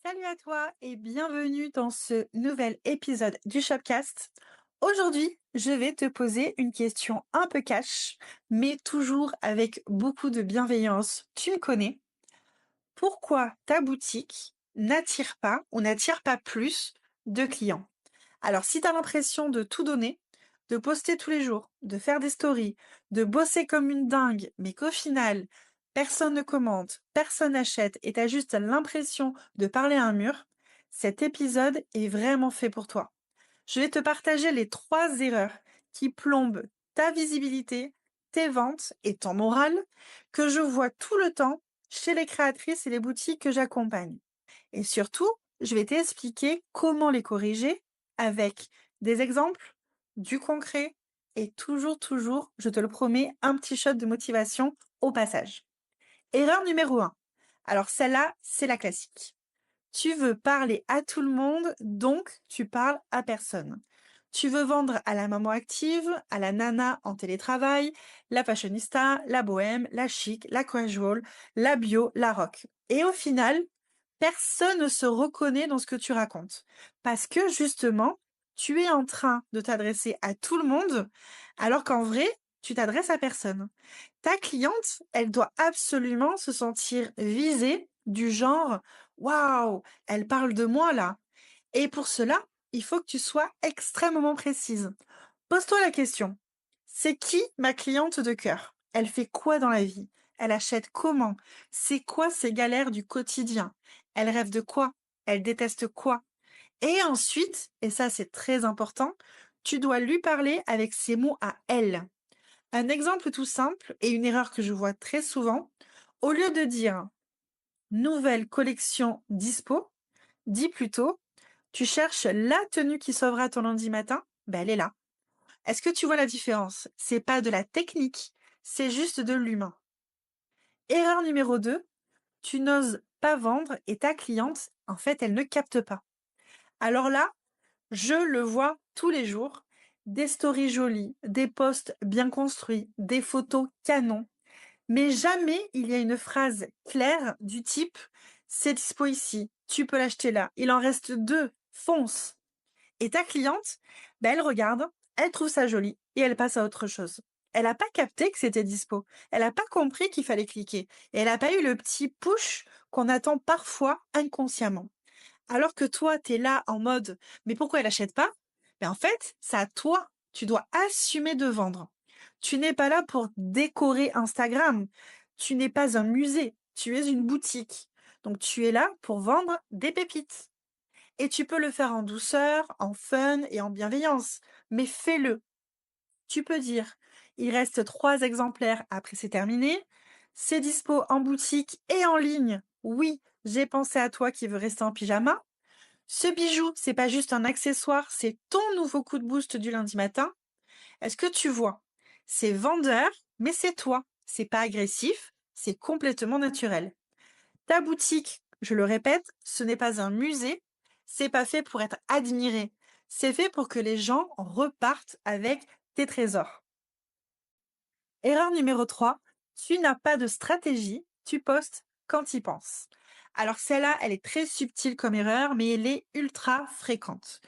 Salut à toi et bienvenue dans ce nouvel épisode du Shopcast. Aujourd'hui, je vais te poser une question un peu cash, mais toujours avec beaucoup de bienveillance. Tu me connais. Pourquoi ta boutique n'attire pas ou n'attire pas plus de clients? Alors, si tu as l'impression de tout donner, de poster tous les jours, de faire des stories, de bosser comme une dingue, mais qu'au final, personne ne commente, personne n'achète et tu as juste l'impression de parler à un mur, cet épisode est vraiment fait pour toi. Je vais te partager les 3 erreurs qui plombent ta visibilité, tes ventes et ton moral que je vois tout le temps chez les créatrices et les boutiques que j'accompagne. Et surtout, je vais t'expliquer comment les corriger avec des exemples, du concret et toujours, je te le promets, un petit shot de motivation au passage. Erreur numéro 1. Alors celle-là, c'est la classique. Tu veux parler à tout le monde, donc tu parles à personne. Tu veux vendre à la maman active, à la nana en télétravail, la fashionista, la bohème, la chic, la casual, la bio, la rock. Et au final, personne ne se reconnaît dans ce que tu racontes. Parce que justement, tu es en train de t'adresser à tout le monde, alors qu'en vrai, tu t'adresses à personne. Ta cliente, elle doit absolument se sentir visée du genre waouh, elle parle de moi là. Et pour cela, il faut que tu sois extrêmement précise. Pose-toi la question. C'est qui ma cliente de cœur? Elle fait quoi dans la vie? Elle achète comment? C'est quoi ses galères du quotidien? Elle rêve de quoi? Elle déteste quoi? Et ensuite, et ça c'est très important, tu dois lui parler avec ses mots à elle. Un exemple tout simple et une erreur que je vois très souvent, au lieu de dire nouvelle collection dispo, dis plutôt tu cherches la tenue qui sauvera ton lundi matin, ben elle est là. Est-ce que tu vois la différence? C'est pas de la technique, c'est juste de l'humain. Erreur numéro 2, tu n'oses pas vendre et ta cliente, en fait, elle ne capte pas. Alors là, je le vois tous les jours, des stories jolies, des posts bien construits, des photos canons, mais jamais il y a une phrase claire du type c'est dispo ici, tu peux l'acheter là, il en reste 2, fonce. Et ta cliente, ben elle regarde, elle trouve ça joli et elle passe à autre chose. Elle n'a pas capté que c'était dispo. Elle n'a pas compris qu'il fallait cliquer. Et elle n'a pas eu le petit push qu'on attend parfois inconsciemment. Alors que toi, tu es là en mode mais pourquoi elle achète pas? Ben en fait, c'est à toi. Tu dois assumer de vendre. Tu n'es pas là pour décorer Instagram. Tu n'es pas un musée. Tu es une boutique. Donc tu es là pour vendre des pépites. Et tu peux le faire en douceur, en fun et en bienveillance. Mais fais-le. Tu peux dire, il reste 3 exemplaires après c'est terminé. C'est dispo en boutique et en ligne. Oui, j'ai pensé à toi qui veux rester en pyjama. Ce bijou, c'est pas juste un accessoire, c'est ton nouveau coup de boost du lundi matin. Est-ce que tu vois? C'est vendeur, mais c'est toi. C'est pas agressif, c'est complètement naturel. Ta boutique, je le répète, ce n'est pas un musée, c'est pas fait pour être admiré, c'est fait pour que les gens repartent avec tes trésors. Erreur numéro 3, tu n'as pas de stratégie, tu postes quand tu y penses. Alors celle-là, elle est très subtile comme erreur, mais elle est ultra fréquente.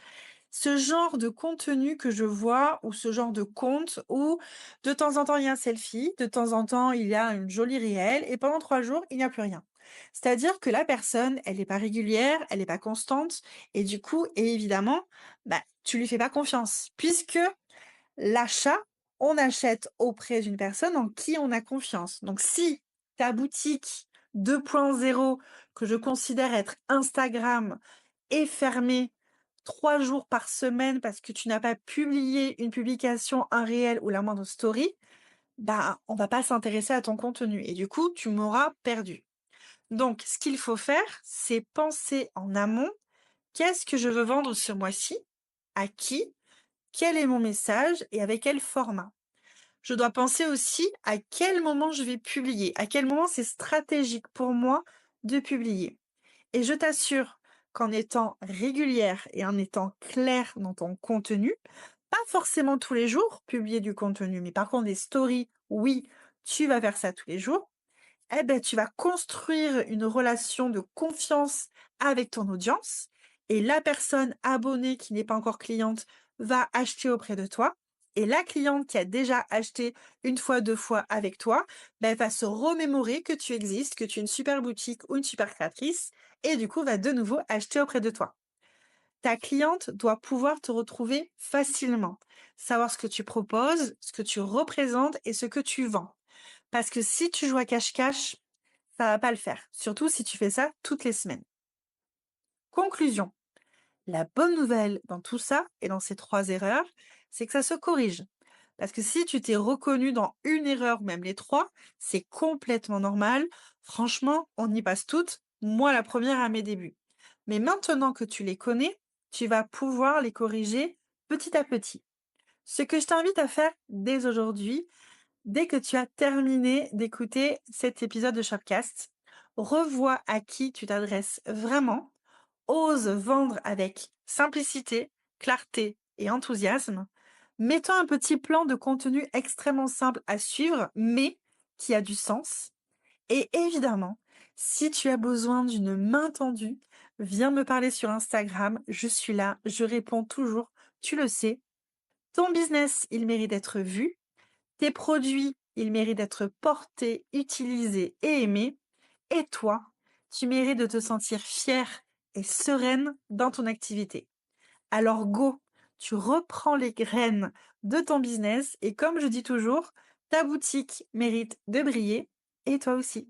Ce genre de contenu que je vois ou ce genre de compte où de temps en temps il y a un selfie, de temps en temps il y a une jolie réelle et pendant 3 jours il n'y a plus rien. C'est-à-dire que la personne, elle n'est pas régulière, elle n'est pas constante et du coup, et évidemment, bah, tu lui fais pas confiance puisque l'achat, on achète auprès d'une personne en qui on a confiance. Donc si ta boutique 2.0 que je considère être Instagram est fermée 3 jours par semaine parce que tu n'as pas publié une publication, un réel ou la moindre story, bah, on va pas s'intéresser à ton contenu et du coup, tu m'auras perdu. Donc, ce qu'il faut faire, c'est penser en amont, qu'est-ce que je veux vendre ce mois-ci? À qui? Quel est mon message et avec quel format? Je dois penser aussi à quel moment je vais publier, à quel moment c'est stratégique pour moi de publier. Et je t'assure qu'en étant régulière et en étant claire dans ton contenu, pas forcément tous les jours publier du contenu, mais par contre des stories, oui, tu vas faire ça tous les jours, eh ben, tu vas construire une relation de confiance avec ton audience et la personne abonnée qui n'est pas encore cliente va acheter auprès de toi. Et la cliente qui a déjà acheté une fois, 2 fois avec toi, ben, elle va se remémorer que tu existes, que tu es une super boutique ou une super créatrice et du coup va de nouveau acheter auprès de toi. Ta cliente doit pouvoir te retrouver facilement, savoir ce que tu proposes, ce que tu représentes et ce que tu vends. Parce que si tu joues à cache-cache, ça va pas le faire, surtout si tu fais ça toutes les semaines. Conclusion, la bonne nouvelle dans tout ça et dans ces 3 erreurs, c'est que ça se corrige. Parce que si tu t'es reconnu dans une erreur ou même les 3, c'est complètement normal. Franchement, on y passe toutes, moi la première à mes débuts. Mais maintenant que tu les connais, tu vas pouvoir les corriger petit à petit. Ce que je t'invite à faire dès aujourd'hui, dès que tu as terminé d'écouter cet épisode de Shopcast, revois à qui tu t'adresses vraiment, ose vendre avec simplicité, clarté et enthousiasme, mets-toi un petit plan de contenu extrêmement simple à suivre, mais qui a du sens. Et évidemment, si tu as besoin d'une main tendue, viens me parler sur Instagram, je suis là, je réponds toujours, tu le sais. Ton business, il mérite d'être vu. Tes produits, ils méritent d'être portés, utilisés et aimés. Et toi, tu mérites de te sentir fière et sereine dans ton activité. Alors go, tu reprends les graines de ton business et comme je dis toujours, ta boutique mérite de briller et toi aussi.